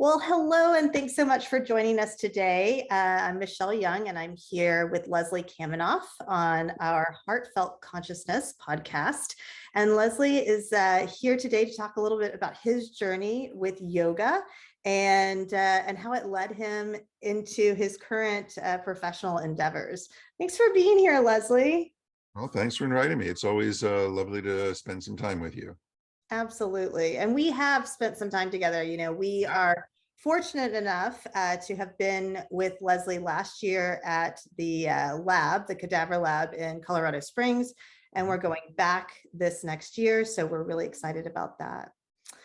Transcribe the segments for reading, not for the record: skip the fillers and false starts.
Well, hello, and thanks so much for joining us today. I'm Michelle Young, and I'm here with Leslie Kaminoff on our Heartfelt Consciousness podcast. And Leslie is here today to talk a little bit about his journey with yoga and how it led him into his current professional endeavors. Thanks for being here, Leslie. Well, thanks for inviting me. It's always lovely to spend some time with you. Absolutely. And we have spent some time together. You know, we are fortunate enough to have been with Leslie last year at the lab, the cadaver lab in Colorado Springs, and we're going back this next year. So we're really excited about that.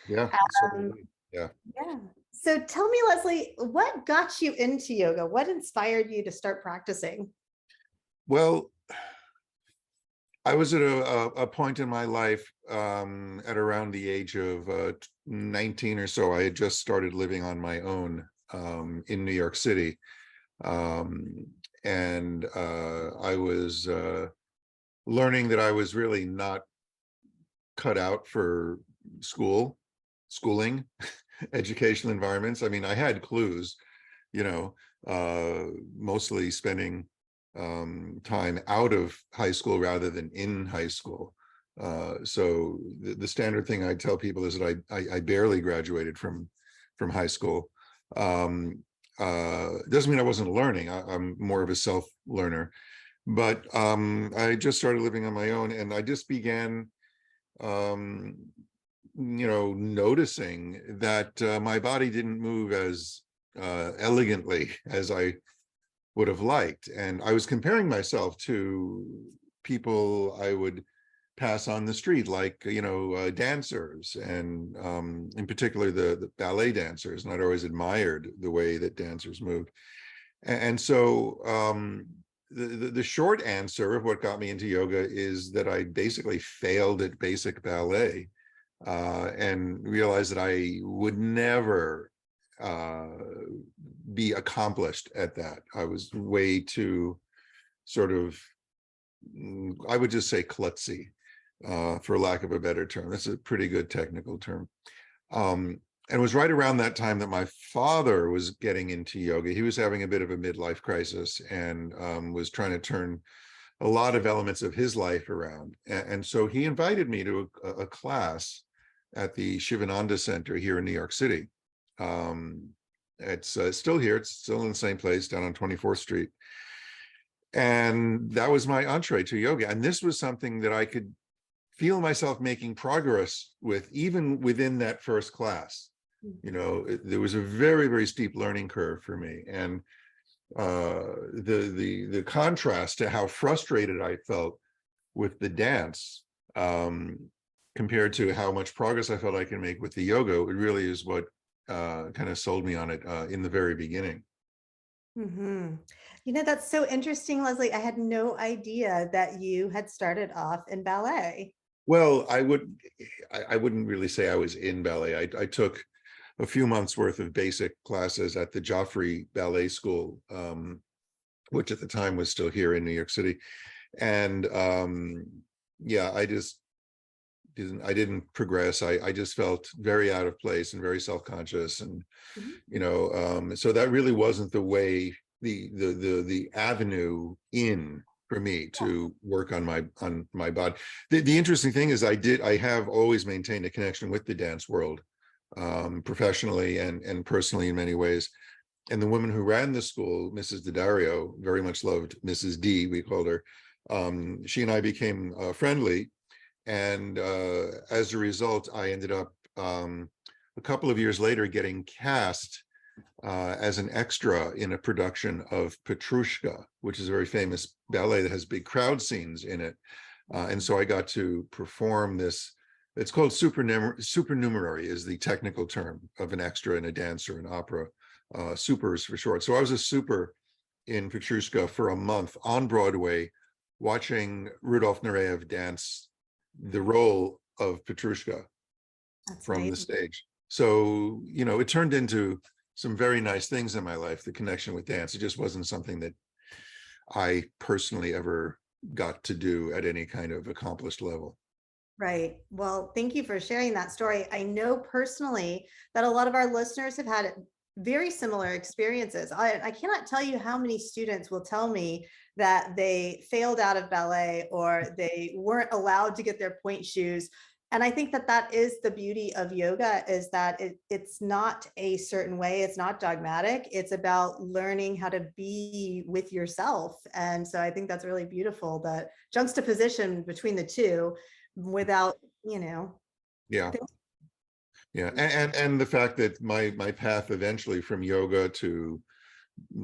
Yeah. Yeah. So tell me, Leslie, what got you into yoga? What inspired you to start practicing? Well, I was at a point in my life at around the age of 19 or so. I had just started living on my own in New York City. And I was learning that I was really not cut out for schooling, educational environments. I mean, I had clues, mostly spending time out of high school rather than in high school. So the standard thing I tell people is that I barely graduated from high school. Doesn't mean I wasn't learning. I'm more of a self-learner, but I just started living on my own, and I just began noticing that my body didn't move as elegantly as I would have liked. And I was comparing myself to people I would pass on the street, like, dancers, and in particular, the ballet dancers. And I'd always admired the way that dancers moved. And so the short answer of what got me into yoga is that I basically failed at basic ballet and realized that I would never be accomplished at that. I was way too sort of, I would just say klutzy, for lack of a better term. That's a pretty good technical term. And it was right around that time that my father was getting into yoga. He was having a bit of a midlife crisis and was trying to turn a lot of elements of his life around. And so he invited me to a class at the Shivananda Center here in New York City. It's still here. It's still in the same place down on 24th Street. And that was my entree to yoga. And this was something that I could feel myself making progress with, even within that first class. There was a very, very steep learning curve for me. And the contrast to how frustrated I felt with the dance compared to how much progress I felt I can make with the yoga, it really is what kind of sold me on it in the very beginning. Mm-hmm. That's so interesting, Leslie. I had no idea that you had started off in ballet. Well, I wouldn't really say I was in ballet. I took a few months worth of basic classes at the Joffrey Ballet School, which at the time was still here in New York City. And yeah, I didn't progress. I just felt very out of place and very self-conscious. And, so that really wasn't the way, the avenue in for me to work on my body. The interesting thing is I have always maintained a connection with the dance world, professionally and personally in many ways. And the woman who ran the school, Mrs. Daddario, very much loved Mrs. D, we called her. She and I became friendly. And as a result, I ended up a couple of years later getting cast as an extra in a production of Petrushka, which is a very famous ballet that has big crowd scenes in it. And so I got to perform this. It's called supernumerary is the technical term of an extra in a dance or an opera. Supers for short. So I was a super in Petrushka for a month on Broadway, watching Rudolf Nureyev dance the role of Petrushka from the stage. So, it turned into some very nice things in my life, the connection with dance. It just wasn't something that I personally ever got to do at any kind of accomplished level. Right. Well, thank you for sharing that story. I know personally that a lot of our listeners have had very similar experiences. I cannot tell you how many students will tell me that they failed out of ballet or they weren't allowed to get their point shoes. And I think that that is the beauty of yoga, is that it's not a certain way. It's not dogmatic. It's about learning how to be with yourself. And so I think that's really beautiful, that juxtaposition between the two without, you know, Yeah. Yeah. And the fact that my path eventually from yoga to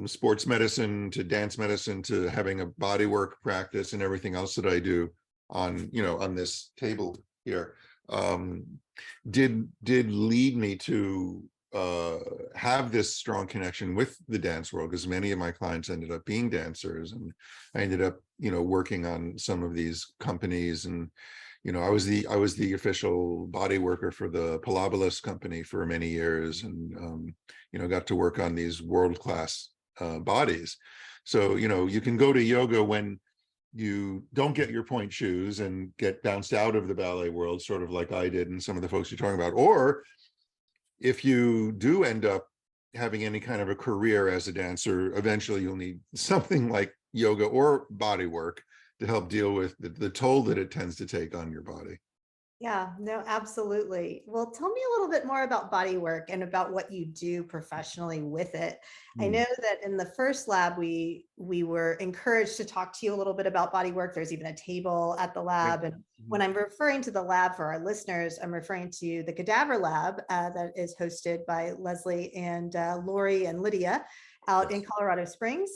sports medicine to dance medicine to having a bodywork practice and everything else that I do on, on this table here, um, did lead me to have this strong connection with the dance world, because many of my clients ended up being dancers, and I ended up, working on some of these companies. And I was the official body worker for the Pilabolus company for many years, and got to work on these world-class bodies. So you can go to yoga when you don't get your point shoes and get bounced out of the ballet world, sort of like I did and some of the folks you're talking about. Or if you do end up having any kind of a career as a dancer, eventually you'll need something like yoga or body work to help deal with the toll that it tends to take on your body. Yeah, no, absolutely. Well, tell me a little bit more about body work and about what you do professionally with it. I Hmm. know that in the first lab, we were encouraged to talk to you a little bit about body work. There's even a table at the Yeah. lab. And Mhm. when I'm referring to the lab for our listeners, I'm referring to the Cadaver Lab that is hosted by Leslie and Lori and Lydia out in Yes. Colorado Springs.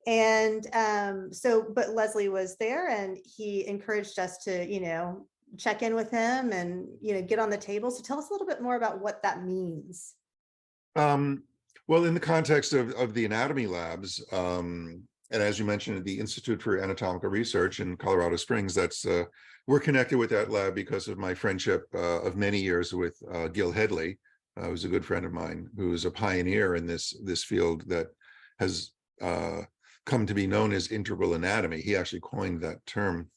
And but Leslie was there and he encouraged us to, check in with him and get on the table. So tell us a little bit more about what that means. Um, well, in the context of the anatomy labs, and as you mentioned, the Institute for Anatomical Research in Colorado Springs, that's we're connected with that lab because of my friendship of many years with Gil Headley, who's a good friend of mine, who's a pioneer in this field that has come to be known as integral anatomy. He actually coined that term.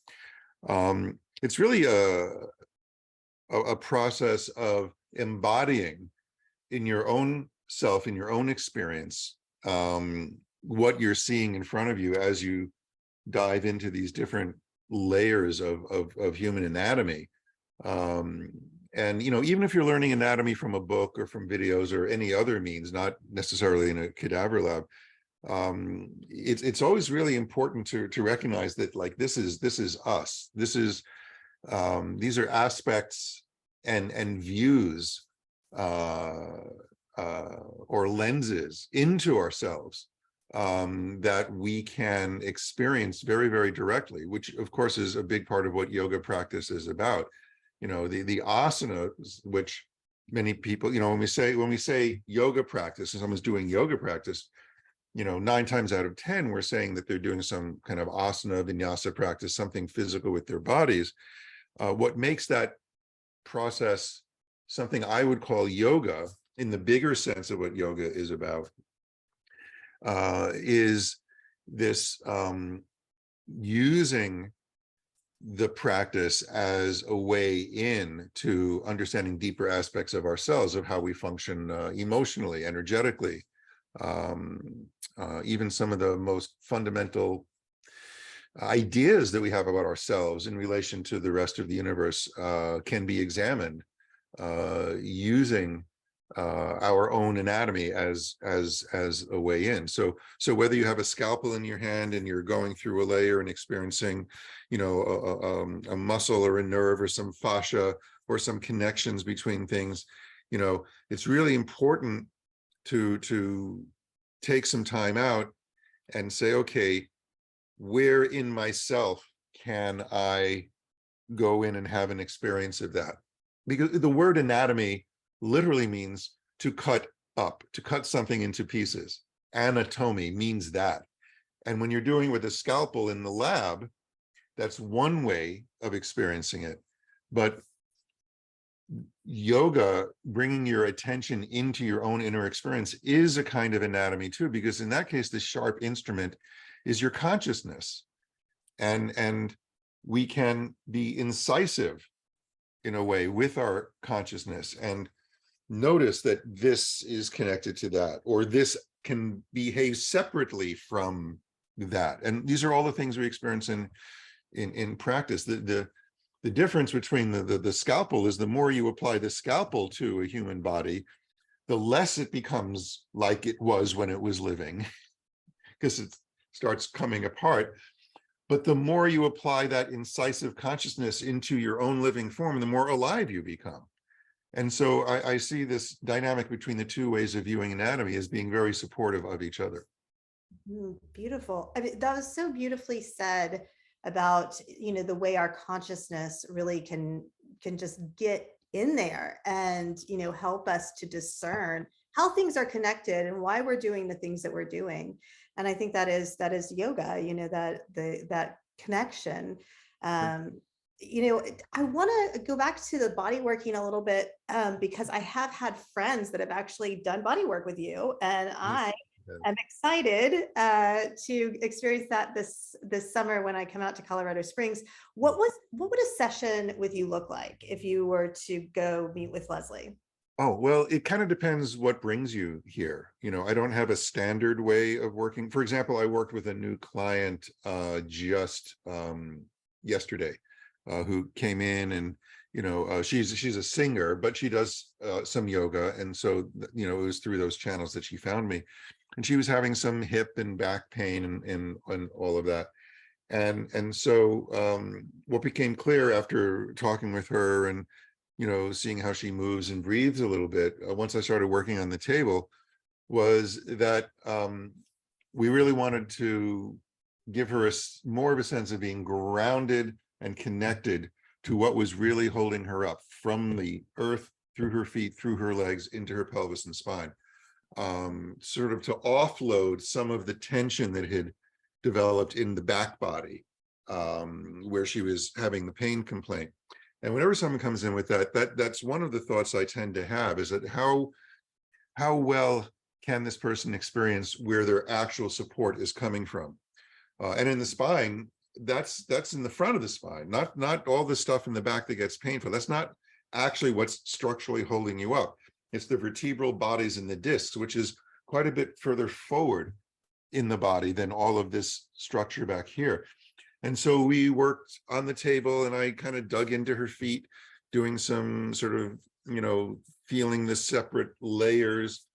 It's really a process of embodying in your own self, in your own experience, what you're seeing in front of you as you dive into these different layers of human anatomy. Um, and even if you're learning anatomy from a book or from videos or any other means, not necessarily in a cadaver lab, it's always really important to recognize that, like, this is us. This is these are aspects and views uh, or lenses into ourselves that we can experience very, very directly, which of course is a big part of what yoga practice is about. The asanas, which many people, when we say yoga practice and someone's doing yoga practice, 9 times out of 10, we're saying that they're doing some kind of asana, vinyasa practice, something physical with their bodies. What makes that process something I would call yoga, in the bigger sense of what yoga is about, is this using the practice as a way in to understanding deeper aspects of ourselves, of how we function emotionally, energetically, even some of the most fundamental ideas that we have about ourselves in relation to the rest of the universe can be examined using our own anatomy as a way in. So whether you have a scalpel in your hand and you're going through a layer and experiencing, a muscle or a nerve or some fascia or some connections between things, it's really important to take some time out and say, okay, where in myself can I go in and have an experience of that? Because the word anatomy literally means to cut up, to cut something into pieces. Anatomy means that. And when you're doing with a scalpel in the lab, that's one way of experiencing it. But yoga, bringing your attention into your own inner experience, is a kind of anatomy too, because in that case, the sharp instrument is your consciousness. And we can be incisive in a way with our consciousness and notice that this is connected to that, or this can behave separately from that. And these are all the things we experience in practice. The difference between the scalpel is the more you apply the scalpel to a human body, the less it becomes like it was when it was living, because it starts coming apart. But the more you apply that incisive consciousness into your own living form, the more alive you become. And so I see this dynamic between the two ways of viewing anatomy as being very supportive of each other. Beautiful. I mean, that was so beautifully said about, the way our consciousness really can just get in there and, help us to discern how things are connected and why we're doing the things that we're doing. And I think that is yoga, that connection. I want to go back to the body working a little bit, because I have had friends that have actually done body work with you, and I'm excited to experience that this summer when I come out to Colorado Springs. What would a session with you look like if you were to go meet with Leslie? Oh, well, it kind of depends what brings you here. I don't have a standard way of working. For example, I worked with a new client just yesterday who came in, and she's a singer, but she does some yoga, and so it was through those channels that she found me. And she was having some hip and back pain and all of that. And so what became clear after talking with her and seeing how she moves and breathes a little bit, once I started working on the table, was that we really wanted to give her more of a sense of being grounded and connected to what was really holding her up from the earth, through her feet, through her legs, into her pelvis and spine. Sort of to offload some of the tension that had developed in the back body, where she was having the pain complaint. And whenever someone comes in with that's one of the thoughts I tend to have, is that how well can this person experience where their actual support is coming from? And in the spine, that's in the front of the spine, not all the stuff in the back that gets painful. That's not actually what's structurally holding you up. It's the vertebral bodies and the discs, which is quite a bit further forward in the body than all of this structure back here. And so we worked on the table, and I kind of dug into her feet, doing some sort of, feeling the separate layers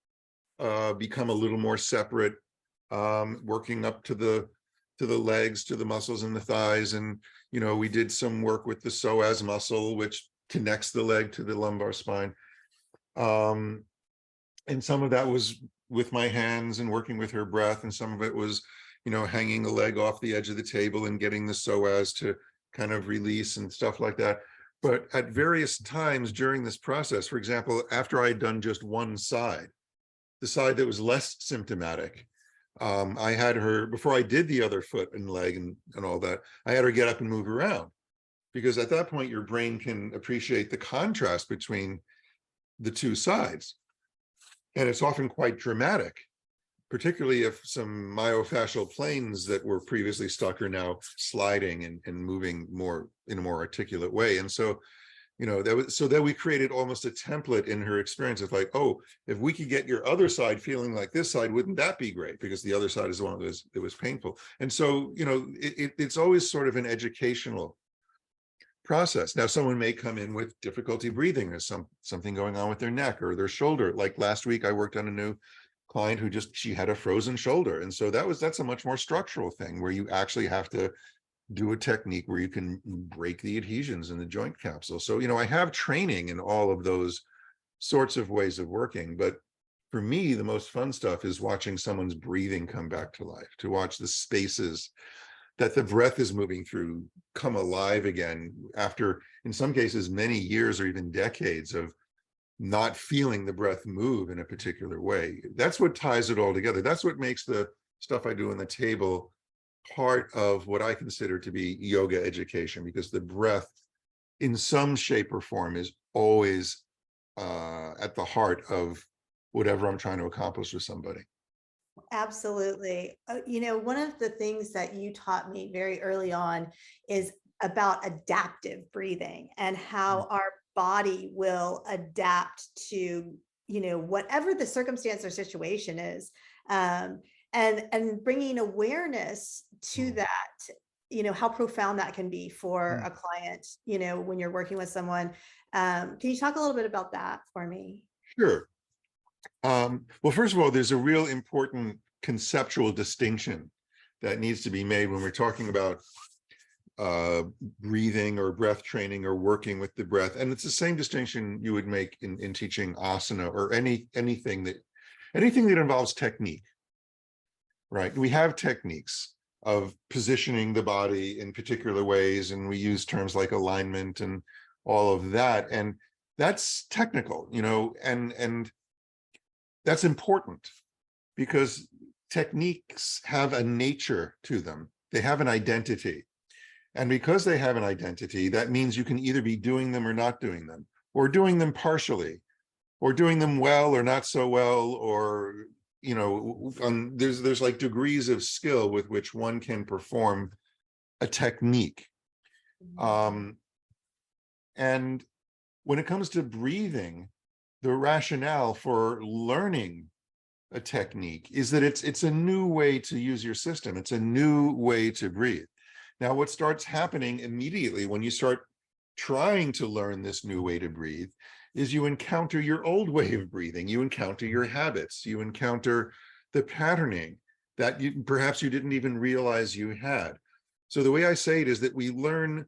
become a little more separate, working up to the legs, to the muscles in the thighs. And, we did some work with the psoas muscle, which connects the leg to the lumbar spine. And some of that was with my hands and working with her breath, and some of it was hanging a leg off the edge of the table and getting the psoas to kind of release and stuff like that. But at various times during this process, for example, after I had done just one side, the side that was less symptomatic, I had her, before I did the other foot and leg and all that, I had her get up and move around, because at that point your brain can appreciate the contrast between the two sides. And it's often quite dramatic, particularly if some myofascial planes that were previously stuck are now sliding and moving more in a more articulate way. And so, that we created almost a template in her experience of like, oh, if we could get your other side feeling like this side, wouldn't that be great? Because the other side is the one that was painful. And so, it's always sort of an educational process. Now, someone may come in with difficulty breathing, or something going on with their neck or their shoulder. Like last week, I worked on a new client who she had a frozen shoulder. And so that's a much more structural thing, where you actually have to do a technique where you can break the adhesions in the joint capsule. So, I have training in all of those sorts of ways of working. But for me, the most fun stuff is watching someone's breathing come back to life, to watch the spaces that the breath is moving through come alive again after, in some cases, many years or even decades of not feeling the breath move in a particular way. That's what ties it all together. That's what makes the stuff I do on the table part of what I consider to be yoga education, because the breath in some shape or form is always at the heart of whatever I'm trying to accomplish with somebody. Absolutely. One of the things that you taught me very early on is about adaptive breathing, and how our body will adapt to, whatever the circumstance or situation is. And bringing awareness to that, how profound that can be for a client, when you're working with someone. Can you talk a little bit about that for me? Sure. Well, first of all, there's a real important conceptual distinction that needs to be made when we're talking about breathing or breath training or working with the breath. And it's the same distinction you would make in teaching asana or anything that involves technique, right? We have techniques of positioning the body in particular ways, and we use terms like alignment and all of that. And that's technical, and that's important because techniques have a nature to them. They have an identity. And because they have an identity, that means you can either be doing them or not doing them, or doing them partially, or doing them well or not so well, or, there's like degrees of skill with which one can perform a technique. And when it comes to breathing, the rationale for learning a technique is that it's a new way to use your system. It's a new way to breathe. Now, what starts happening immediately when you start trying to learn this new way to breathe is you encounter your old way of breathing. You encounter your habits. You encounter the patterning that perhaps you didn't even realize you had. So the way I say it is that we learn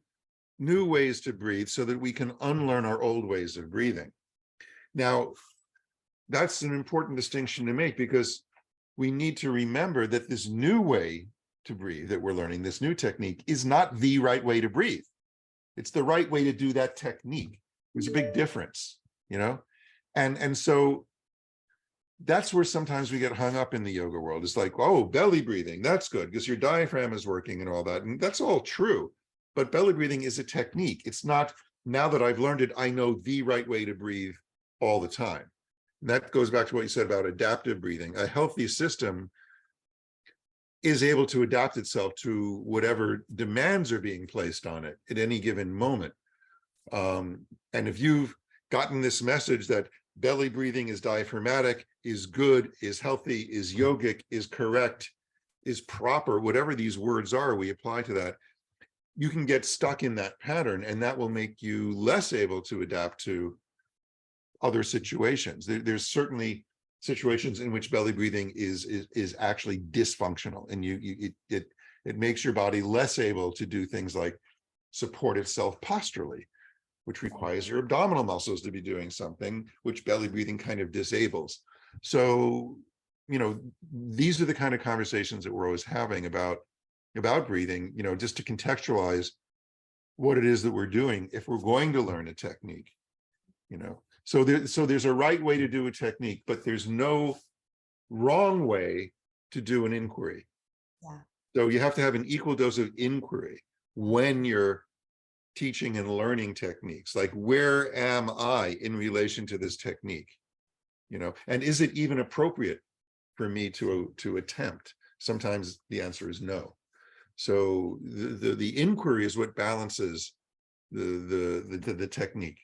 new ways to breathe so that we can unlearn our old ways of breathing. Now, that's an important distinction to make because we need to remember that this new way to breathe that we're learning, this new technique, is not the right way to breathe. It's the right way to do that technique. There's a big difference, and so that's where sometimes we get hung up in the yoga world. It's like, oh, belly breathing, that's good because your diaphragm is working and all that, and that's all true. But belly breathing is a technique. It's not, now that I've learned it, I know the right way to breathe all the time. And that goes back to what you said about adaptive breathing. A healthy system is able to adapt itself to whatever demands are being placed on it at any given moment. And if you've gotten this message that belly breathing is diaphragmatic, is good, is healthy, is yogic, is correct, is proper, whatever these words are, we apply to that, you can get stuck in that pattern, and that will make you less able to adapt to other situations. There's certainly situations in which belly breathing is actually dysfunctional, and it makes your body less able to do things like support itself posturally, which requires your abdominal muscles to be doing something, which belly breathing kind of disables. So, these are the kind of conversations that we're always having about breathing, just to contextualize what it is that we're doing if we're going to learn a technique, So there's a right way to do a technique, but there's no wrong way to do an inquiry. Yeah. So you have to have an equal dose of inquiry when you're teaching and learning techniques. Like, where am I in relation to this technique? And is it even appropriate for me to attempt? Sometimes the answer is no. So the inquiry is what balances the technique.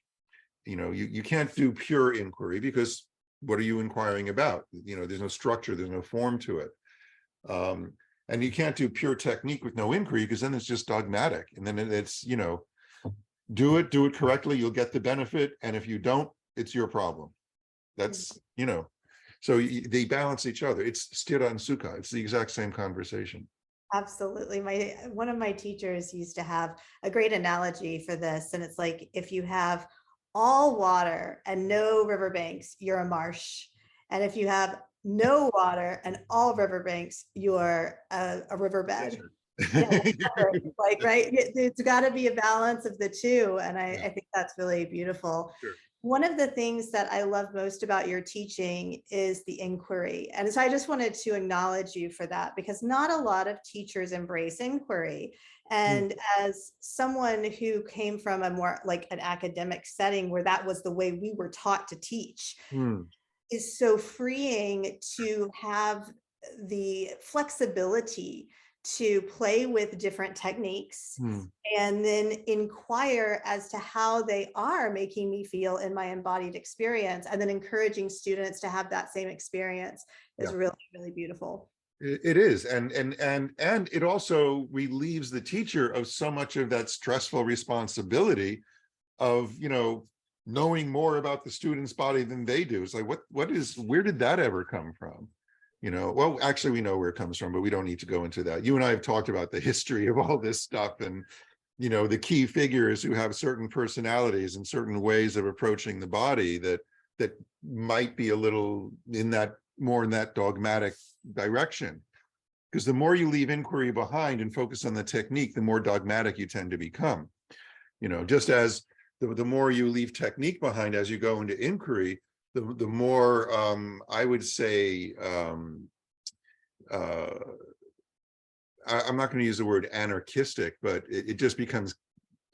You can't do pure inquiry because what are you inquiring about? There's no structure, there's no form to it. And you can't do pure technique with no inquiry because then it's just dogmatic. And then it's, do it correctly, you'll get the benefit. And if you don't, it's your problem. That's, so they balance each other. It's sthira and sukha. It's the exact same conversation. Absolutely. One of my teachers used to have a great analogy for this. And it's like, if you have all water and no riverbanks, you're a marsh. And if you have no water and all riverbanks, you're a riverbed. Yeah, right. It's got to be a balance of the two. And I think that's really beautiful. Sure. One of the things that I love most about your teaching is the inquiry. And so I just wanted to acknowledge you for that, because not a lot of teachers embrace inquiry. And as someone who came from a more like an academic setting where that was the way we were taught to teach, is so freeing to have the flexibility to play with different techniques Hmm. and then inquire as to how they are making me feel in my embodied experience, and then encouraging students to have that same experience is Yeah. really, really beautiful. It is, and it also relieves the teacher of so much of that stressful responsibility of, knowing more about the student's body than they do. It's like, where did that ever come from? Well, actually, we know where it comes from, but we don't need to go into that. You and I have talked about the history of all this stuff, and the key figures who have certain personalities and certain ways of approaching the body that might be a little more in that dogmatic direction. Because the more you leave inquiry behind and focus on the technique, the more dogmatic you tend to become. Just as the more you leave technique behind as you go into inquiry, the more I would say, I'm not going to use the word anarchistic, but it just becomes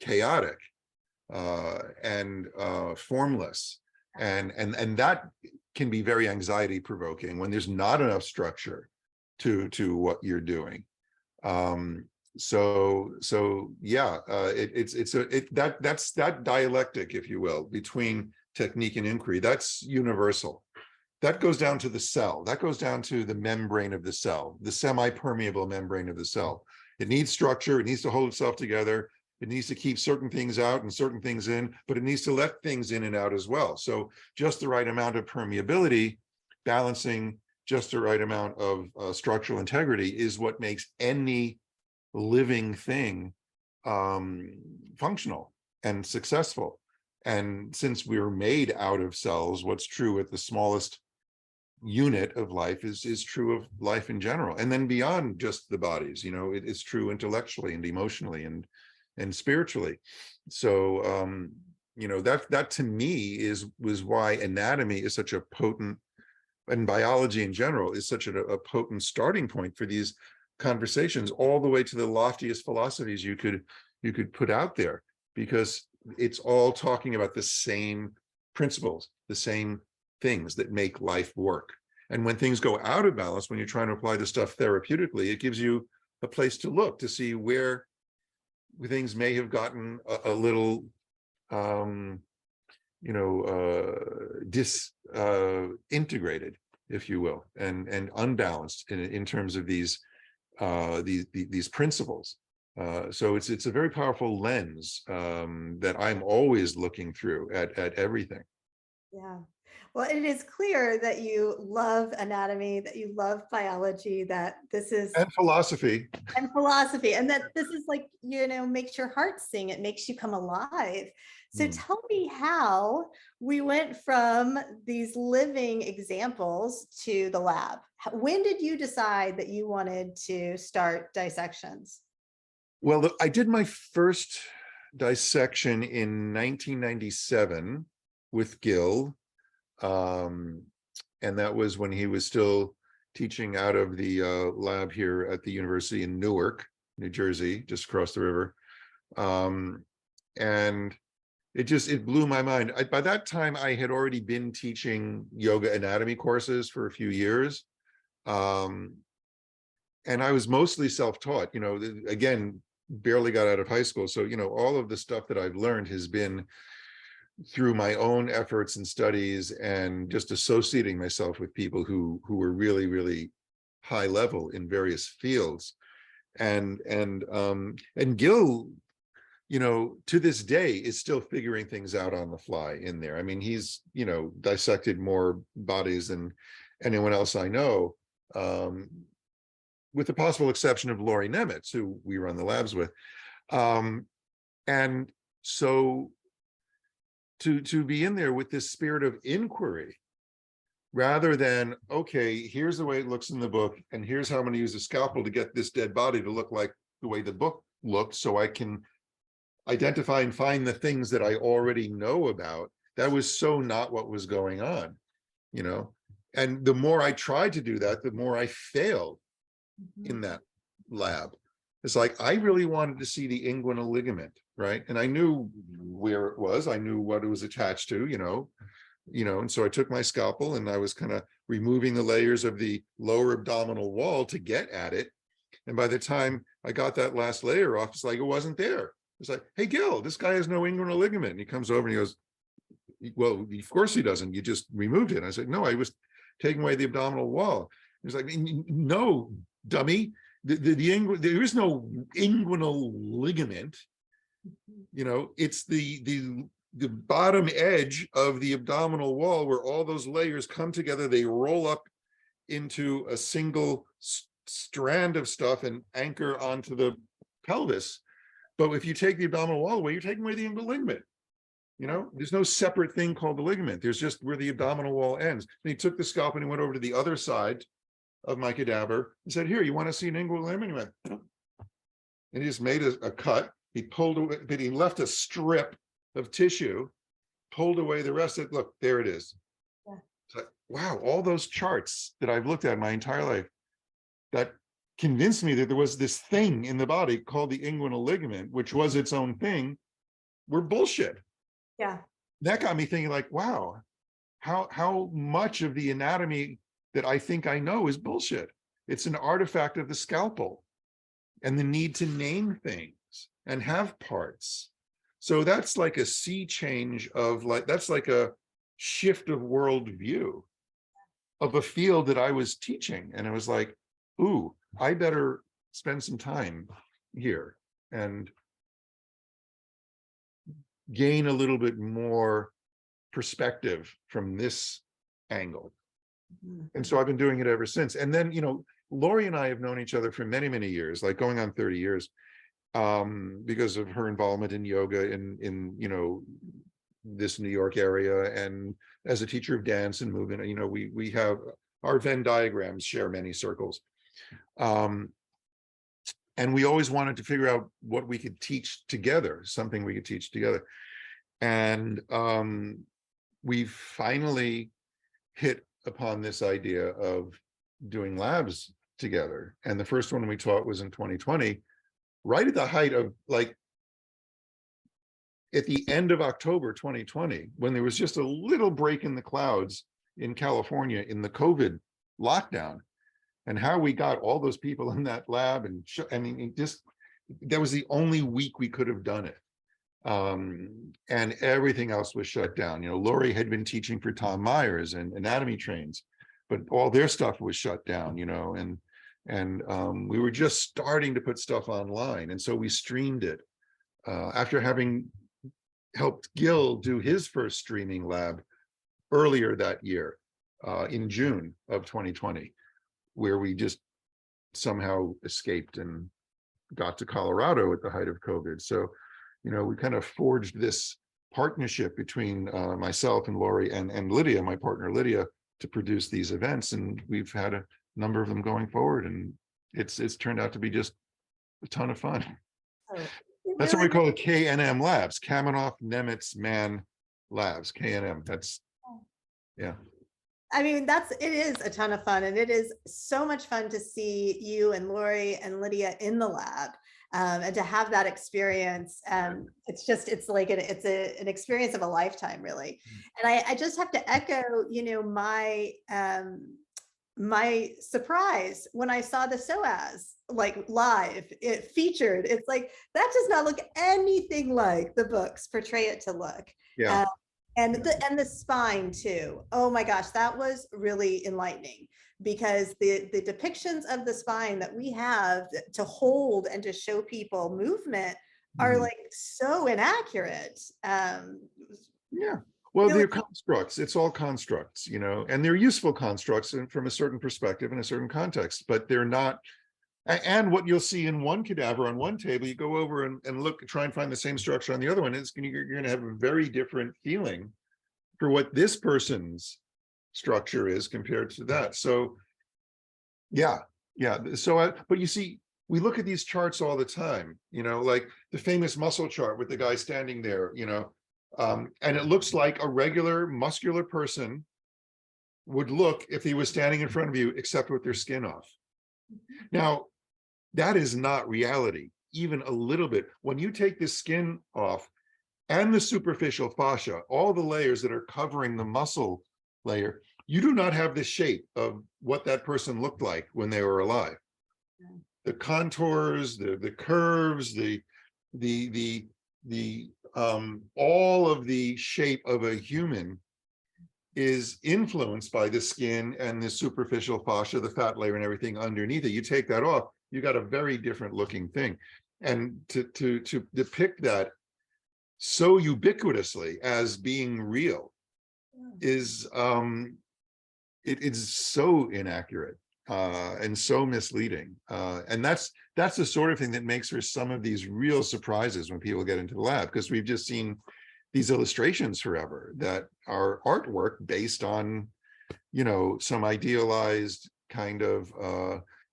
chaotic and formless, and that can be very anxiety provoking when there's not enough structure to what you're doing. So yeah, that's that dialectic, if you will, between technique and inquiry. That's universal. That goes down to the cell. That goes down to the membrane of the cell, the semi-permeable membrane of the cell. It needs structure. It needs to hold itself together. It needs to keep certain things out and certain things in, but it needs to let things in and out as well. So just the right amount of permeability, balancing just the right amount of structural integrity is what makes any living thing functional and successful. And since we're made out of cells, what's true at the smallest unit of life is true of life in general, and then beyond just the bodies. It is true intellectually and emotionally and spiritually. So that to me was why anatomy is such a potent, and biology in general is such a potent starting point for these conversations, all the way to the loftiest philosophies you could put out there, because it's all talking about the same principles, the same things that make life work. And when things go out of balance, when you're trying to apply the stuff therapeutically, it gives you a place to look to see where things may have gotten a little disintegrated, if you will, and unbalanced in terms of these principles. So it's a very powerful lens that I'm always looking through at everything. Yeah. Well, it is clear that you love anatomy, that you love biology, that this is And philosophy. and philosophy, and that this is like, makes your heart sing. It makes you come alive. So tell me how we went from these living examples to the lab. When did you decide that you wanted to start dissections? Well, I did my first dissection in 1997 with Gil. And that was when he was still teaching out of the lab here at the university in Newark, New Jersey, just across the river. And it blew my mind. By that time, I had already been teaching yoga anatomy courses for a few years. And I was mostly self-taught, again, barely got out of high school. So, all of the stuff that I've learned has been through my own efforts and studies, and just associating myself with people who were really, really high level in various fields. And Gil, to this day is still figuring things out on the fly in there. I mean, he's, dissected more bodies than anyone else I know, with the possible exception of Laurie Nemitz, who we run the labs with. And so to be in there with this spirit of inquiry, rather than, okay, here's the way it looks in the book, and here's how I'm going to use a scalpel to get this dead body to look like the way the book looked, so I can identify and find the things that I already know about. That was so not what was going on, and the more I tried to do that, the more I failed in that lab. It's like, I really wanted to see the inguinal ligament, right? And I knew where it was, I knew what it was attached to, and so I took my scalpel and I was kind of removing the layers of the lower abdominal wall to get at it. And by the time I got that last layer off, it's like it wasn't there. It's like, hey, Gil, this guy has no inguinal ligament. And he comes over and he goes, well, of course he doesn't. You just removed it. And I said, no, I was taking away the abdominal wall. He's like, no, dummy. There is no inguinal ligament. You know, it's the bottom edge of the abdominal wall where all those layers come together. They roll up into a single strand of stuff and anchor onto the pelvis. But if you take the abdominal wall away, you're taking away the inguinal ligament. You know, there's no separate thing called the ligament. There's just where the abdominal wall ends. And he took the scalpel and he went over to the other side of my cadaver and said, here, you want to see an inguinal ligament? He went, and he just made a cut. He pulled away, but he left a strip of tissue, pulled away the rest of it. Look, there it is. Yeah. It's like, wow, all those charts that I've looked at my entire life that convinced me that there was this thing in the body called the inguinal ligament, which was its own thing, were bullshit. Yeah. That got me thinking like, wow, how much of the anatomy that I think I know is bullshit. It's an artifact of the scalpel and the need to name things and have parts. So that's like a sea change of like, that's like a shift of worldview of a field that I was teaching. And it was like, ooh, I better spend some time here and gain a little bit more perspective from this angle. And so I've been doing it ever since. And then, you know, Lori and I have known each other for many, many years, like going on 30 years, because of her involvement in yoga in, you know, this New York area, and as a teacher of dance and movement, you know, we have our Venn diagrams share many circles. And we always wanted to figure out what we could teach together, something we could teach together. And we finally hit upon this idea of doing labs together. And the first one we taught was in 2020, right at the height of like, at the end of October 2020, when there was just a little break in the clouds in California in the COVID lockdown. And how we got all those people in that lab, and I mean, it just, that was the only week we could have done it. And everything else was shut down. You know, Lori had been teaching for Tom Myers and anatomy trains, but all their stuff was shut down, you know, and we were just starting to put stuff online. And so we streamed it after having helped Gil do his first streaming lab earlier that year in June of 2020. Where we just somehow escaped and got to Colorado at the height of COVID. So, you know, we kind of forged this partnership between myself and Lori and Lydia, my partner Lydia, to produce these events. And we've had a number of them going forward, and it's turned out to be just a ton of fun. Oh, That's what we call it, KNM Labs, Kaminoff Nemitz Man Labs, KNM. That's, yeah. I mean, it is a ton of fun, and it is so much fun to see you and Lori and Lydia in the lab, and to have that experience. It's like an experience of a lifetime, really. And I just have to echo, you know, my surprise when I saw the SOAS like live, it featured. It's like, that does not look anything like the books portray it to look. Yeah. And the spine too. Oh my gosh, that was really enlightening, because the depictions of the spine that we have to hold and to show people movement are like so inaccurate. Yeah. Well, they're constructs. It's all constructs, you know, and they're useful constructs from a certain perspective in a certain context, but they're not. And what you'll see in one cadaver on one table, you go over and look, try and find the same structure on the other one, you're going to have a very different feeling for what this person's structure is compared to that. So, yeah. So, but you see, we look at these charts all the time, you know, like the famous muscle chart with the guy standing there, you know, and it looks like a regular muscular person would look if he was standing in front of you, except with their skin off. Now, that is not reality, even a little bit. When you take the skin off and the superficial fascia, all the layers that are covering the muscle layer, you do not have the shape of what that person looked like when they were alive. contours, the curves, the all of the shape of a human is influenced by the skin and the superficial fascia, the fat layer and everything underneath it. You take that off, you got a very different looking thing. And to depict that so ubiquitously as being real is it is so inaccurate and so misleading. And that's the sort of thing that makes for some of these real surprises when people get into the lab, because we've just seen these illustrations forever that are artwork based on, some idealized kind of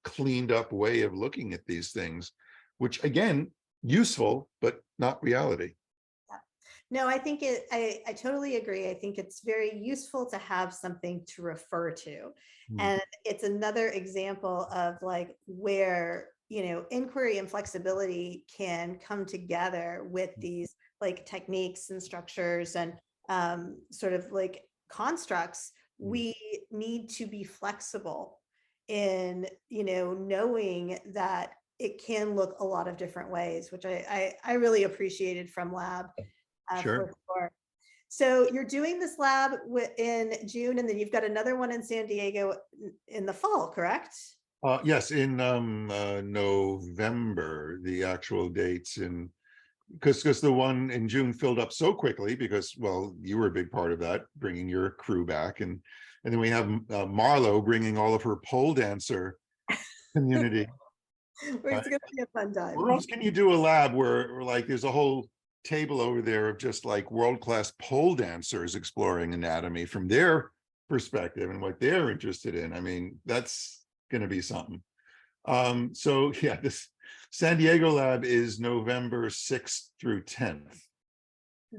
cleaned up way of looking at these things, which again, useful, but not reality. No, I think I totally agree. I think it's very useful to have something to refer to. And it's another example of like where, inquiry and flexibility can come together with these like techniques and structures and sort of like constructs. We need to be flexible in, knowing that it can look a lot of different ways, which I really appreciated from lab. Sure. For sure. So you're doing this lab in June, and then you've got another one in San Diego in the fall, correct? Yes, in November, the actual dates, in because the one in June filled up so quickly because, well, you were a big part of that, bringing your crew back, and then we have Marlo bringing all of her pole dancer community. It's going to be a fun time. Where else can you do a lab where like there's a whole table over there of just like world-class pole dancers exploring anatomy from their perspective and what they're interested in? I mean, that's going to be something. So yeah, this San Diego lab is November 6th through 10th.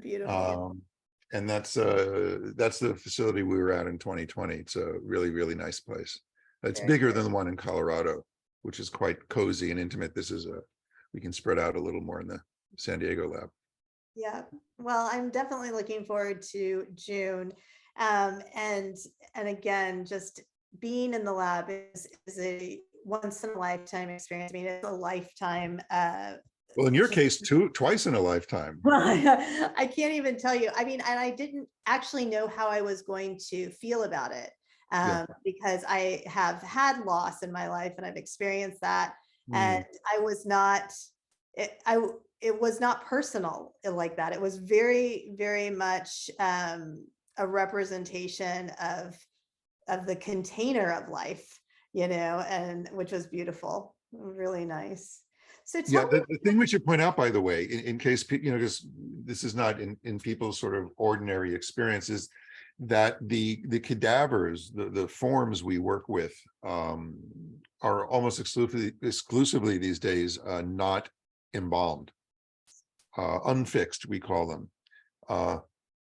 Beautiful. And that's the facility we were at in 2020. It's a really, really nice place. It's bigger than the one in Colorado, which is quite cozy and intimate. This is we can spread out a little more in the San Diego lab. Yeah, well, I'm definitely looking forward to June. And again, just being in the lab is a once in a lifetime experience. I mean, it's a lifetime. Well, in your case, twice in a lifetime. I can't even tell you. I mean, and I didn't actually know how I was going to feel about it because I have had loss in my life and I've experienced that. And I was not, it was not personal like that. It was very, very much a representation of the container of life, and which was beautiful, really nice. So tell me. The thing we should point out, by the way, in case because this is not in people's sort of ordinary experiences, that the cadavers, the forms we work with are almost exclusively these days not embalmed, unfixed, we call them.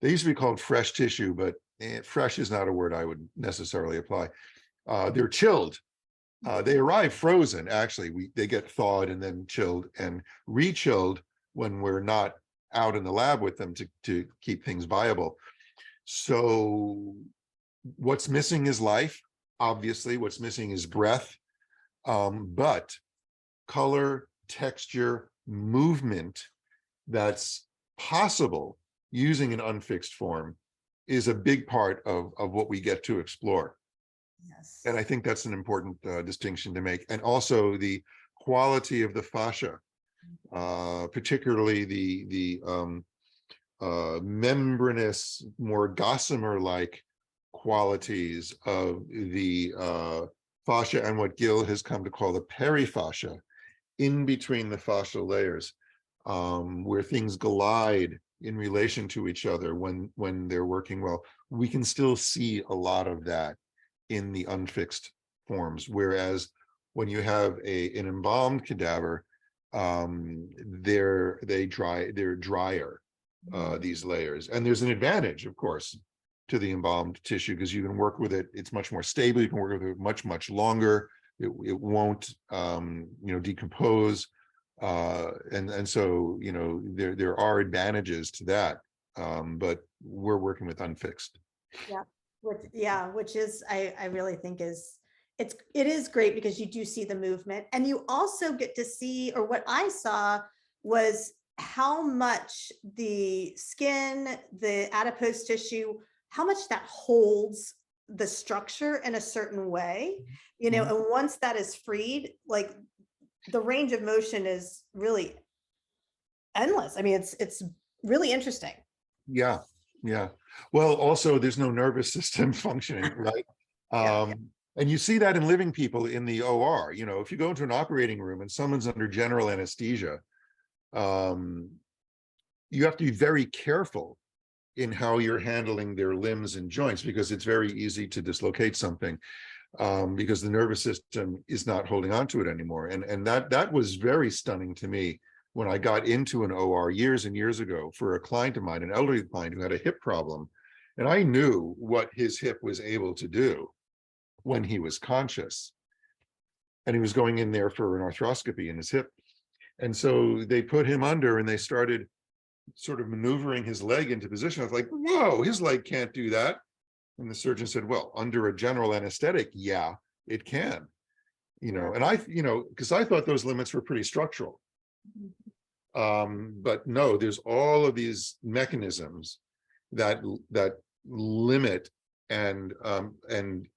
They used to be called fresh tissue, but fresh is not a word I would necessarily apply. They're chilled. They arrive frozen. Actually, they get thawed and then chilled and re-chilled when we're not out in the lab with them to keep things viable. So what's missing is life. Obviously, what's missing is breath, but color, texture, movement that's possible using an unfixed form is a big part of what we get to explore. Yes. And I think that's an important distinction to make. And also the quality of the fascia, particularly the membranous, more gossamer-like qualities of the fascia and what Gill has come to call the perifascia, in between the fascial layers, where things glide in relation to each other when they're working well. We can still see a lot of that in the unfixed forms, whereas when you have an embalmed cadaver, they're drier, these layers. And there's an advantage, of course, to the embalmed tissue because you can work with it. It's much more stable. You can work with it much longer. It won't decompose. And so, there are advantages to that. But we're working with unfixed. Yeah. Which is, I really think is it is great because you do see the movement, and you also get to see, or what I saw was how much the skin, the adipose tissue, how much that holds the structure in a certain way, you know, and once that is freed, like the range of motion is really endless. I mean, it's really interesting. Yeah, yeah. Well, also there's no nervous system functioning, right? Yeah. And you see that in living people in the OR. You know, if you go into an operating room and someone's under general anesthesia, um, you have to be very careful in how you're handling their limbs and joints, because it's very easy to dislocate something, because the nervous system is not holding on to it anymore. And that was very stunning to me when I got into an OR years and years ago for a client of mine, an elderly client who had a hip problem. And I knew what his hip was able to do when he was conscious. And he was going in there for an arthroscopy in his hip. And so they put him under and they started sort of maneuvering his leg into position. I was like, whoa, his leg can't do that. And the surgeon said, well, under a general anesthetic, yeah, it can. You know, and because I thought those limits were pretty structural. But no, there's all of these mechanisms that limit and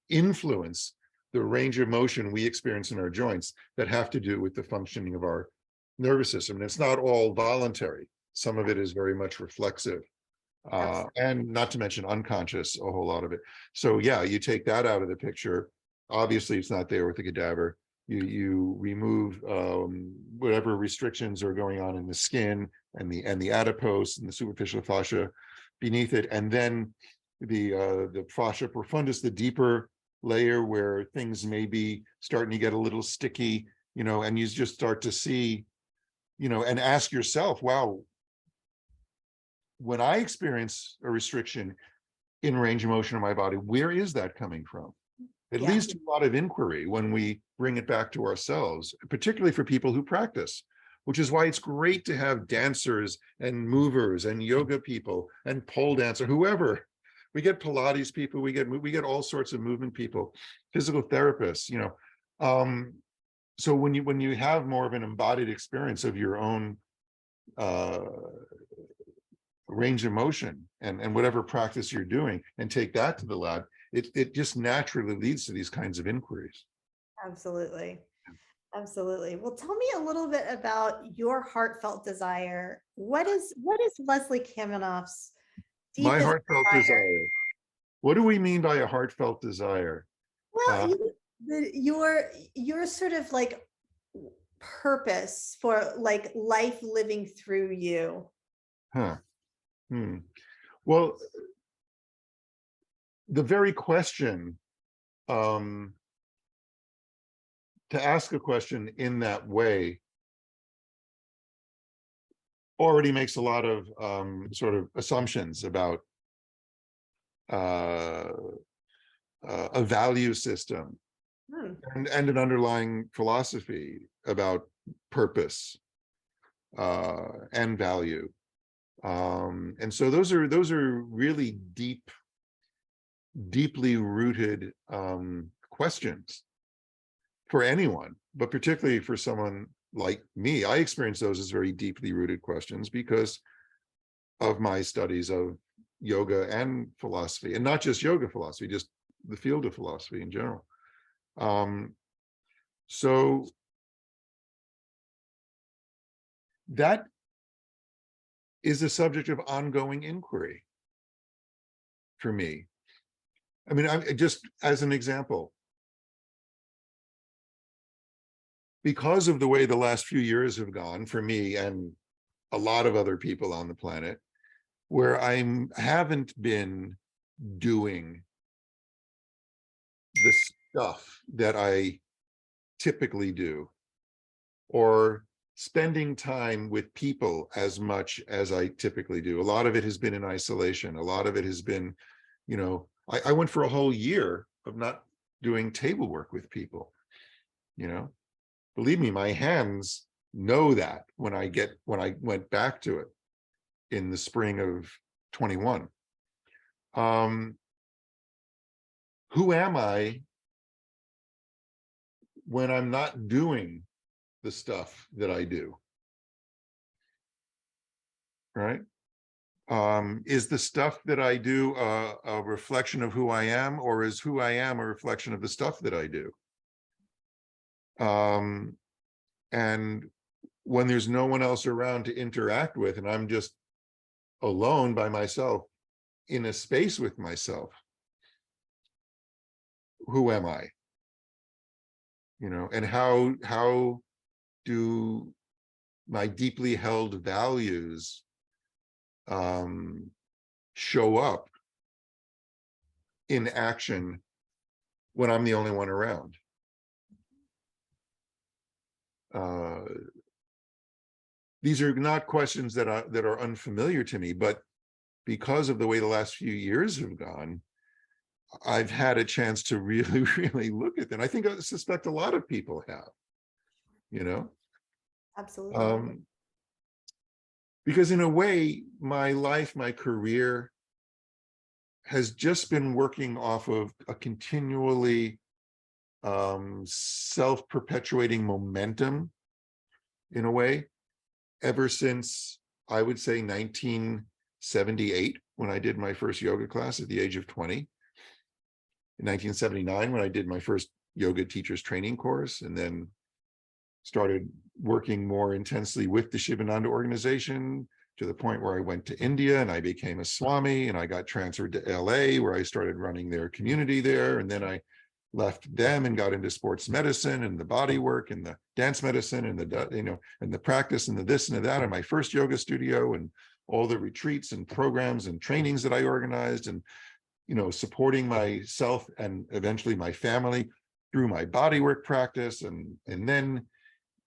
influence the range of motion we experience in our joints that have to do with the functioning of our nervous system. And it's not all voluntary. Some of it is very much reflexive, and not to mention unconscious, a whole lot of it. So yeah, you take that out of the picture. Obviously, it's not there with the cadaver. You remove whatever restrictions are going on in the skin and the adipose and the superficial fascia beneath it, and then the fascia profundus, the deeper layer where things may be starting to get a little sticky, you know, and you just start to see, you know, and ask yourself, wow, when I experience a restriction in range of motion of my body, where is that coming from? It leads to a lot of inquiry when we bring it back to ourselves, particularly for people who practice, which is why it's great to have dancers and movers and yoga people and pole dancer, whoever. We get Pilates people, we get all sorts of movement people, physical therapists, you know. So when you have more of an embodied experience of your own range of motion and whatever practice you're doing, and take that to the lab, it just naturally leads to these kinds of inquiries. Absolutely. Absolutely. Well, tell me a little bit about your heartfelt desire. What is Leslie Kaminoff's My deepest heartfelt desire? desire. What do we mean by a heartfelt desire? Well, your sort of like purpose for like life living through you. Huh. Well, the very question, to ask a question in that way already makes a lot of sort of assumptions about a value system and an underlying philosophy about purpose and value. And so those are really deeply rooted questions for anyone, but particularly for someone like me. I experience those as very deeply rooted questions because of my studies of yoga and philosophy, and not just yoga philosophy, just the field of philosophy in general. So that is a subject of ongoing inquiry for me. I mean, just as an example, because of the way the last few years have gone for me and a lot of other people on the planet, where I haven't been doing the stuff that I typically do, or spending time with people as much as I typically do. A lot of it has been in isolation. A lot of it has been, you know, I went for a whole year of not doing table work with people, you know. Believe me, my hands know that when I went back to it in the spring of 21. Who am I when I'm not doing the stuff that I do, right? Is the stuff that I do a reflection of who I am, or is who I am a reflection of the stuff that I do? And when there's no one else around to interact with, and I'm just alone by myself in a space with myself, who am I? You know, and how do my deeply held values show up in action when I'm the only one around? These are not questions that are unfamiliar to me, but because of the way the last few years have gone, I've had a chance to really, really look at them. I suspect a lot of people have, you know? Absolutely. Because in a way, my life, my career has just been working off of a continually self-perpetuating momentum, in a way, ever since, I would say, 1978, when I did my first yoga class at the age of 20. In 1979, when I did my first yoga teacher's training course, and then started working more intensely with the Shivananda organization, to the point where I went to India and I became a Swami, and I got transferred to LA, where I started running their community there. And then I left them and got into sports medicine and the bodywork and the dance medicine and and the practice and the this and the that, and my first yoga studio and all the retreats and programs and trainings that I organized, and supporting myself and eventually my family through my bodywork practice, and then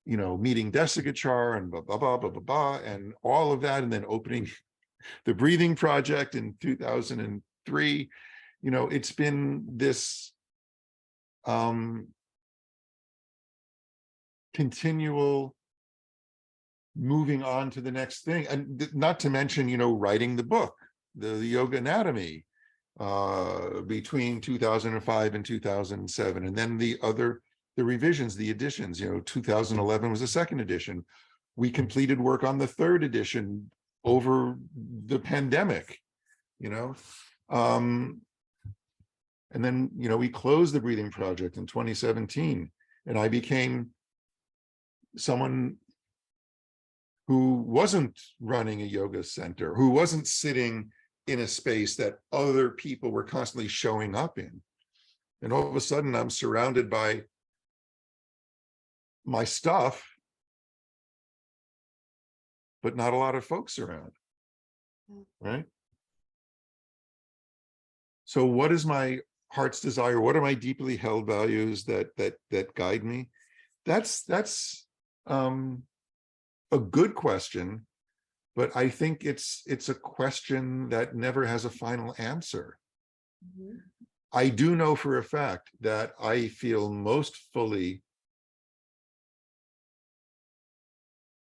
meeting Desikachar and blah, blah, blah, blah, blah, blah, and all of that, and then opening the Breathing Project in 2003. It's been this continual moving on to the next thing, and not to mention, writing the book, the Yoga Anatomy, between 2005 and 2007, and then the revisions, the editions. 2011 was the second edition. We completed work on the third edition over the pandemic, and then we closed the Breathing Project in 2017, and I became someone who wasn't running a yoga center, who wasn't sitting in a space that other people were constantly showing up in. And all of a sudden, I'm surrounded by my stuff, but not a lot of folks around, right? So what is my heart's desire? What are my deeply held values that guide me? That's a good question, but I think it's a question that never has a final answer. Mm-hmm. I do know for a fact that I feel most fully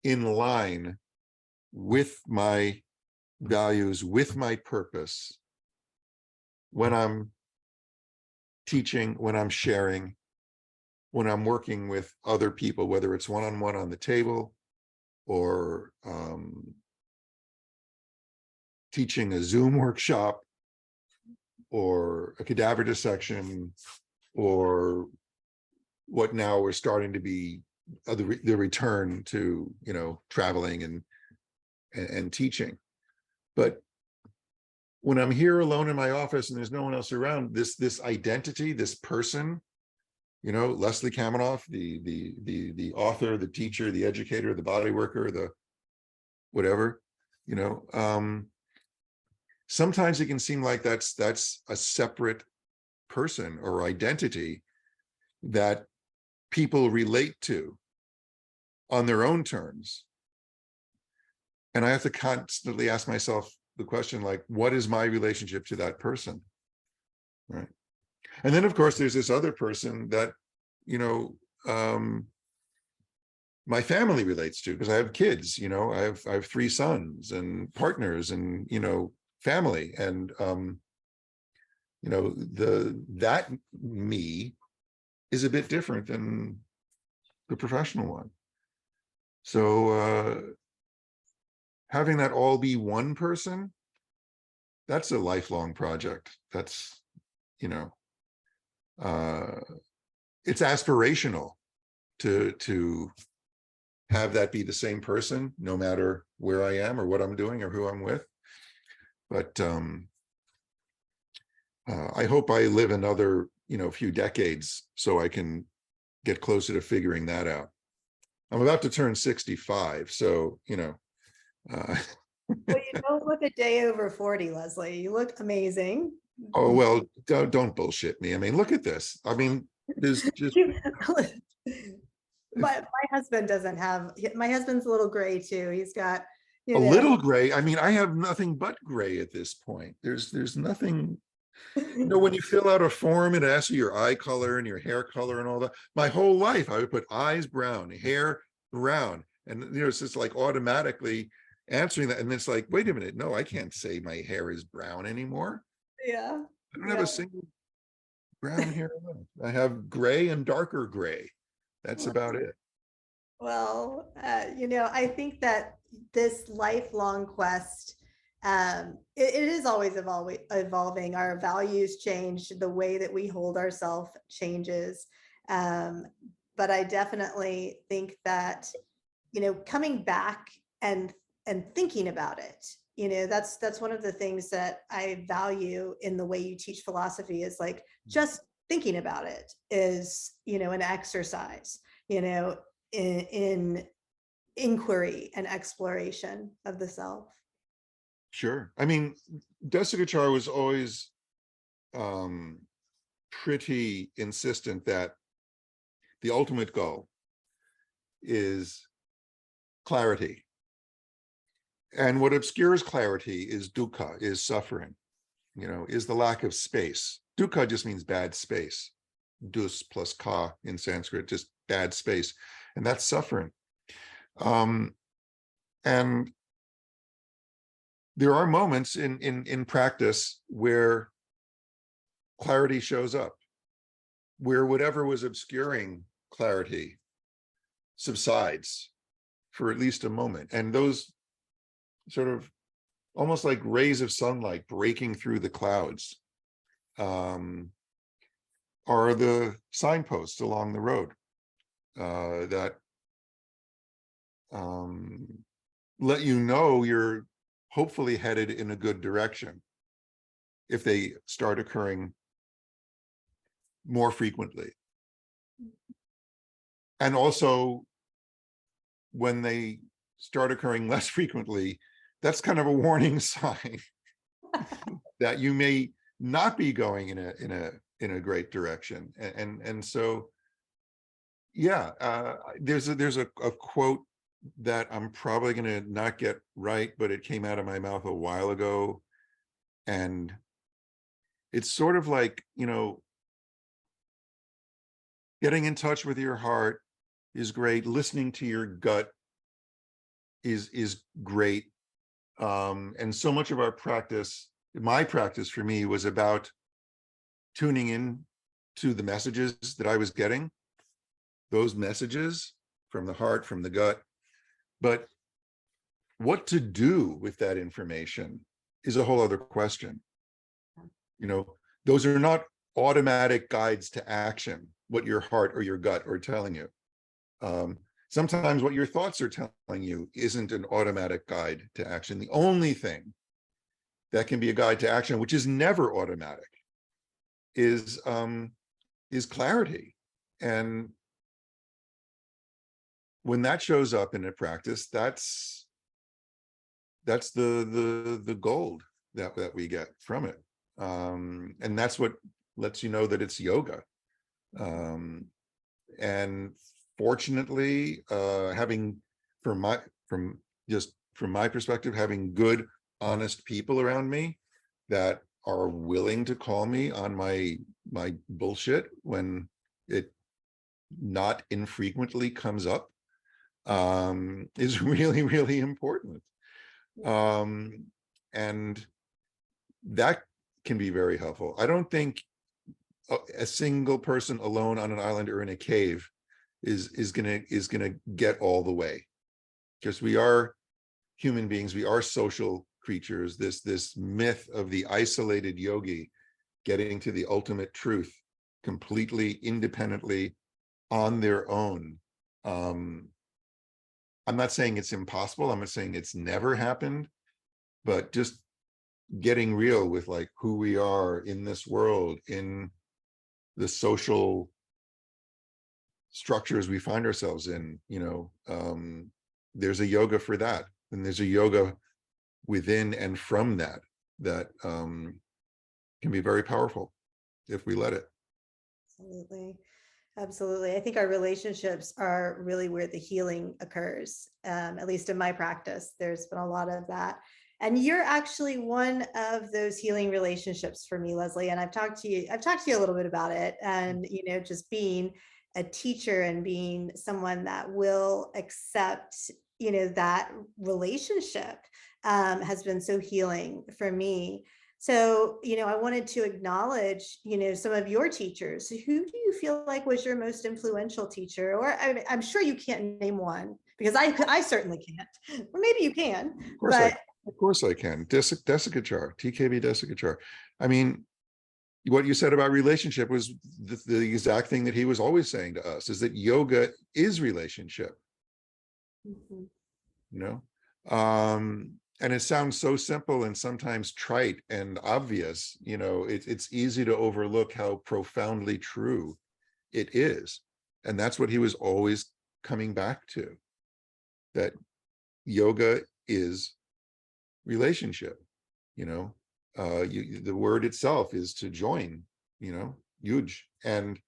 in line with my values, with my purpose, when I'm teaching, when I'm sharing, when I'm working with other people, whether it's one-on-one on the table, or teaching a Zoom workshop, or a cadaver dissection, or what now we're starting to be the return to traveling and teaching. But when I'm here alone in my office and there's no one else around, this identity, this person, Leslie Kaminoff, the author, the teacher, the educator, the body worker, the whatever, sometimes it can seem like that's a separate person or identity that people relate to on their own terms. And I have to constantly ask myself the question, like, what is my relationship to that person? Right. And then, of course, there's this other person that, my family relates to, because I have kids, I have 3 sons and partners and, family. And, that me is a bit different than the professional one. So having that all be one person, that's a lifelong project. That's, you know, it's aspirational to have that be the same person, no matter where I am or what I'm doing or who I'm with. But I hope I live another, few decades so I can get closer to figuring that out. I'm about to turn 65, so, Well, you don't look a day over 40, Leslie. You look amazing. oh, well, don't bullshit me. I mean, look at this. I mean, there's just my husband doesn't have, my husband's a little gray too. He's got, a little gray. I mean, I have nothing but gray at this point. There's nothing, when you fill out a form, it asks you your eye color and your hair color and all that. My whole life, I would put eyes brown, hair brown. And, it's just like automatically answering that. And it's like, wait a minute, no, I can't say my hair is brown anymore. Yeah. I don't have a single brown hair left. I have gray and darker gray. That's about it. Well, I think that this lifelong quest, it is always evolving. Our values change, the way that we hold ourselves changes. But I definitely think that, coming back and thinking about it, that's one of the things that I value in the way you teach philosophy, is like just thinking about it is, an exercise, in inquiry and exploration of the self. Sure. I mean, Desikachar was always pretty insistent that the ultimate goal is clarity. And what obscures clarity is dukkha, is suffering, is the lack of space. Dukkha just means bad space. Dus plus ka in Sanskrit, just bad space. And that's suffering. And there are moments in practice where clarity shows up, where whatever was obscuring clarity subsides for at least a moment. And those sort of almost like rays of sunlight breaking through the clouds are the signposts along the road that let you know you're hopefully headed in a good direction if they start occurring more frequently. And also, when they start occurring less frequently, that's kind of a warning sign that you may not be going in a great direction. And so, yeah, there's a quote that I'm probably going to not get right, but it came out of my mouth a while ago. And it's sort of like, getting in touch with your heart is great. Listening to your gut is great. And so much of our practice, my practice for me, was about tuning in to the messages that I was getting, those messages from the heart, from the gut. But what to do with that information is a whole other question. Those are not automatic guides to action, what your heart or your gut are telling you. Sometimes what your thoughts are telling you isn't an automatic guide to action. The only thing that can be a guide to action, which is never automatic, is clarity. And when that shows up in a practice, that's the gold that we get from it. And that's what lets you know that it's yoga. And fortunately, from my perspective, having good, honest people around me that are willing to call me on my bullshit when it not infrequently comes up, is really, really important. And that can be very helpful. I don't think a single person alone on an island or in a cave is gonna get all the way, because we are human beings, we are social creatures. This myth of the isolated yogi getting to the ultimate truth completely independently on their own. I'm not saying it's impossible, I'm not saying it's never happened, but just getting real with like who we are in this world, in the social structures we find ourselves in, there's a yoga for that, and there's a yoga within and from that can be very powerful if we let it. Absolutely. Absolutely. I think our relationships are really where the healing occurs. At least in my practice, there's been a lot of that. And you're actually one of those healing relationships for me, Leslie. And I've talked to you a little bit about it. And, just being a teacher and being someone that will accept, that relationship has been so healing for me. So, I wanted to acknowledge, some of your teachers. Who do you feel like was your most influential teacher? Or I'm sure you can't name one, because I certainly can't, or maybe you can, Of course I can. Desikachar, TKB Desikachar. I mean, what you said about relationship was the exact thing that he was always saying to us, is that yoga is relationship. And it sounds so simple and sometimes trite and obvious. It's easy to overlook how profoundly true it is. And that's what he was always coming back to, that yoga is relationship. The word itself is to join, huge. And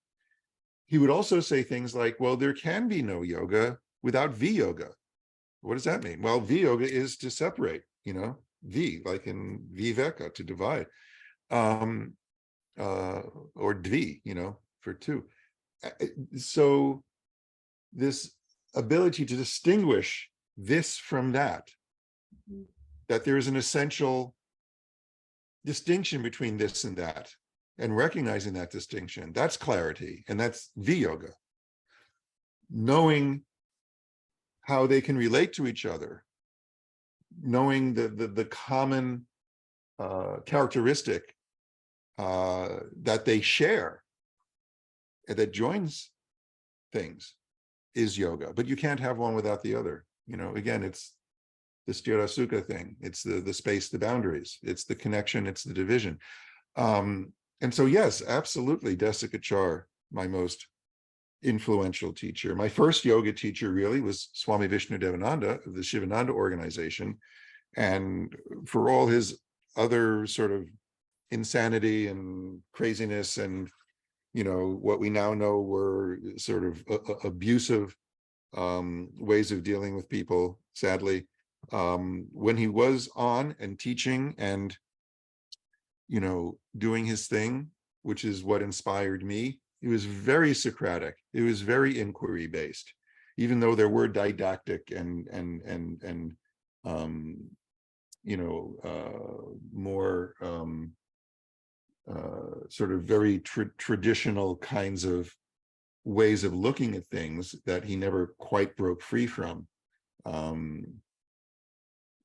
he would also say things like, well, there can be no yoga without V-yoga. What does that mean? Well, V-yoga is to separate, V, like in Viveka, to divide, or Dvi, for two. So this ability to distinguish this from that there is an essential distinction between this and that, and recognizing that distinction, that's clarity, and that's V-yoga. Knowing how they can relate to each other, knowing the common characteristic that they share, that joins things, is yoga. But you can't have one without the other. Again, it's the Sthira thing. It's the space, the boundaries. It's the connection. It's the division. And so, yes, absolutely, Desikachar, my most influential teacher. My first yoga teacher really was Swami Vishnu Devananda of the Shivananda organization. And for all his other sort of insanity and craziness and, what we now know were sort of abusive ways of dealing with people, sadly, when he was on and teaching and, doing his thing, which is what inspired me, it was very Socratic. It was very inquiry based, even though there were didactic and more sort of very traditional kinds of ways of looking at things that he never quite broke free from.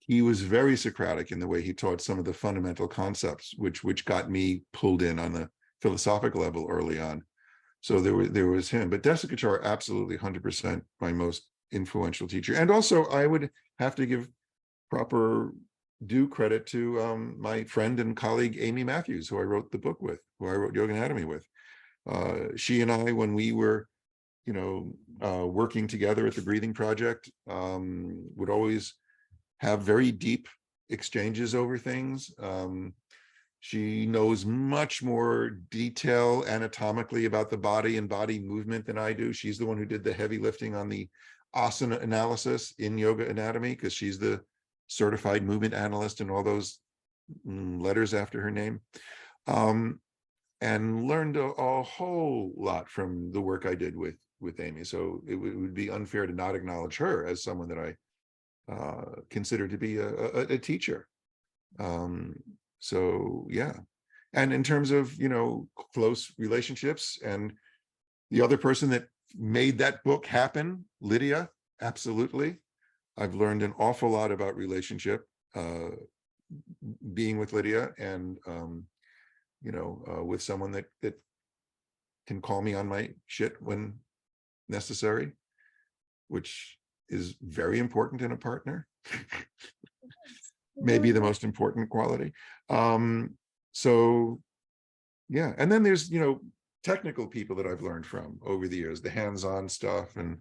He was very Socratic in the way he taught some of the fundamental concepts, which got me pulled in on the philosophical level early on. So there was him, but Desikachar, absolutely 100% my most influential teacher. And also I would have to give proper due credit to my friend and colleague, Amy Matthews, who I wrote the book with, who I wrote Yoga Anatomy with. She and I, when we were, working together at the Breathing Project, would always have very deep exchanges over things. She knows much more detail anatomically about the body and body movement than I do. She's the one who did the heavy lifting on the asana analysis in Yoga Anatomy, because she's the certified movement analyst and all those letters after her name. And learned a whole lot from the work I did with Amy. So it would be unfair to not acknowledge her as someone that I consider to be a teacher. So yeah. And in terms of, close relationships, and the other person that made that book happen, Lydia, absolutely. I've learned an awful lot about relationship, being with Lydia, and with someone that can call me on my shit when necessary, which is very important in a partner. Maybe the most important quality. So yeah, and then there's technical people that I've learned from over the years, the hands-on stuff, and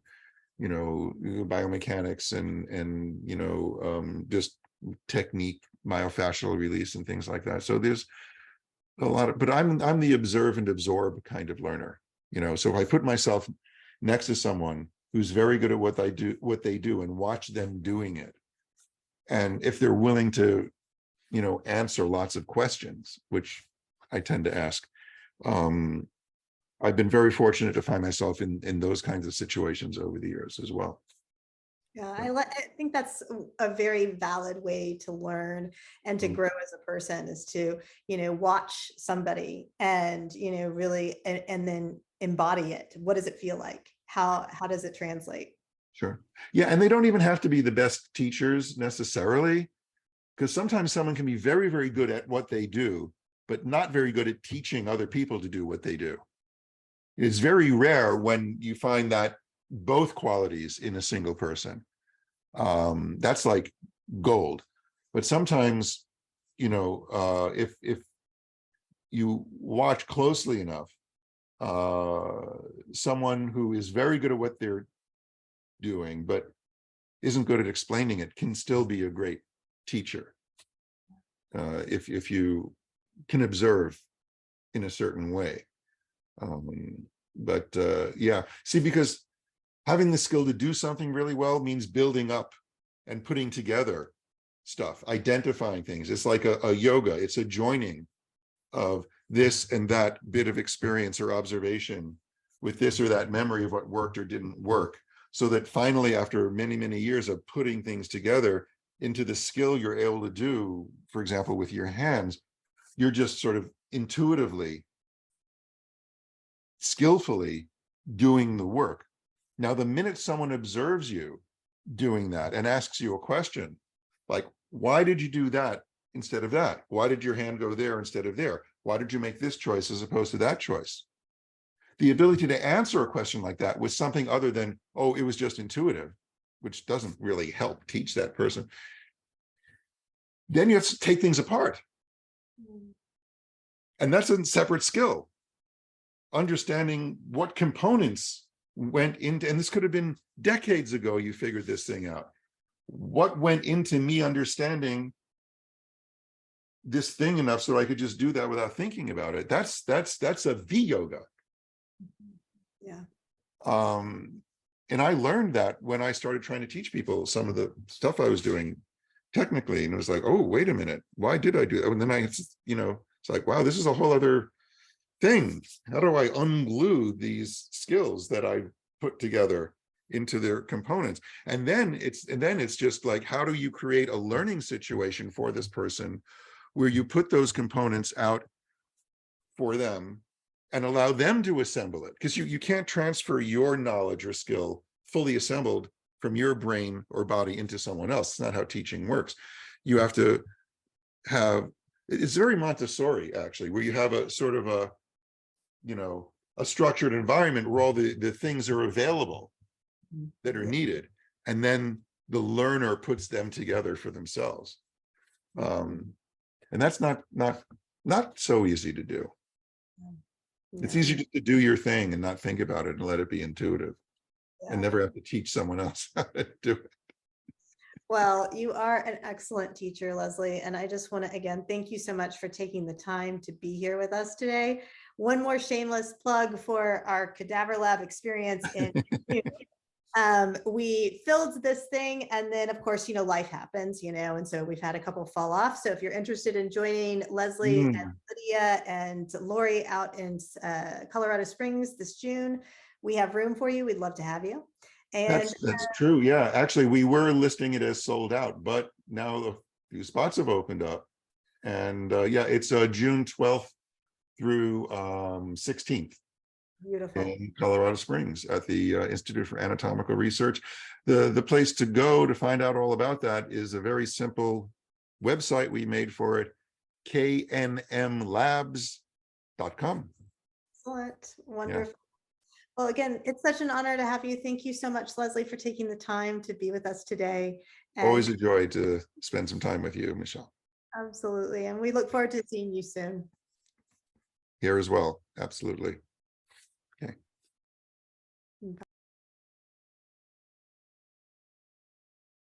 biomechanics, and just technique, myofascial release and things like that. So there's a lot of, but I'm the observe and absorb kind of learner, so if I put myself next to someone who's very good at what they do and watch them doing it, and if they're willing to answer lots of questions, which I tend to ask, I've been very fortunate to find myself in those kinds of situations over the years as well. Yeah, I think that's a very valid way to learn and to grow as a person, is to, watch somebody and, really, and then embody it. What does it feel like? How does it translate? Sure. Yeah. And they don't even have to be the best teachers necessarily, because sometimes someone can be very, very good at what they do, but not very good at teaching other people to do what they do. It's very rare when you find that both qualities in a single person. That's like gold. But sometimes, if you watch closely enough, someone who is very good at what they're doing but isn't good at explaining it can still be a great teacher, if you can observe in a certain way. Yeah, see, because having the skill to do something really well means building up and putting together stuff, identifying things. It's like a yoga. It's a joining of this and that bit of experience or observation with this or that memory of what worked or didn't work, so that finally, after many, many years of putting things together into the skill you're able to do, for example, with your hands, you're just sort of intuitively, skillfully doing the work. Now, the minute someone observes you doing that and asks you a question, like, why did you do that instead of that? Why did your hand go there instead of there? Why did you make this choice as opposed to that choice? The ability to answer a question like that with something other than, oh, it was just intuitive, which doesn't really help teach that person. Then you have to take things apart. And that's a separate skill. Understanding what components went into, and this could have been decades ago you figured this thing out. What went into me understanding this thing enough so I could just do that without thinking about it? That's a V yoga. Yeah. And I learned that when I started trying to teach people some of the stuff I was doing technically, and it was like, oh, wait a minute, why did I do that? And then it's like, wow, this is a whole other thing. How do I unglue these skills that I put together into their components? And then it's just like, how do you create a learning situation for this person where you put those components out for them and allow them to assemble it? Because you can't transfer your knowledge or skill fully assembled from your brain or body into someone else. It's not how teaching works. You have to have, it's very Montessori actually, where you have a sort of a structured environment where all the things are available that are needed, and then the learner puts them together for themselves. And that's not so easy to do. It's easy just to do your thing and not think about it and let it be intuitive, and never have to teach someone else how to do it. Well, you are an excellent teacher, Leslie, and I just want to, again, thank you so much for taking the time to be here with us today. One more shameless plug for our Cadaver Lab experience in we filled this thing, and then of course, life happens, and so we've had a couple fall off. So if you're interested in joining Leslie and Lydia and Lori out in Colorado Springs this June, we have room for you. We'd love to have you. And that's true. Yeah, actually, we were listing it as sold out, but now a few spots have opened up, and yeah, it's June 12th through 16th. Beautiful. in Colorado Springs at the Institute for Anatomical Research. The place to go to find out all about that is a very simple website we made for it, knmlabs.com. Excellent. Yeah. Wonderful. Well, again, it's such an honor to have you. Thank you so much, Leslie, for taking the time to be with us today. Always And a joy to spend some time with you, Michelle. absolutely. And we look forward to seeing you soon. Here as well. Absolutely. Okay.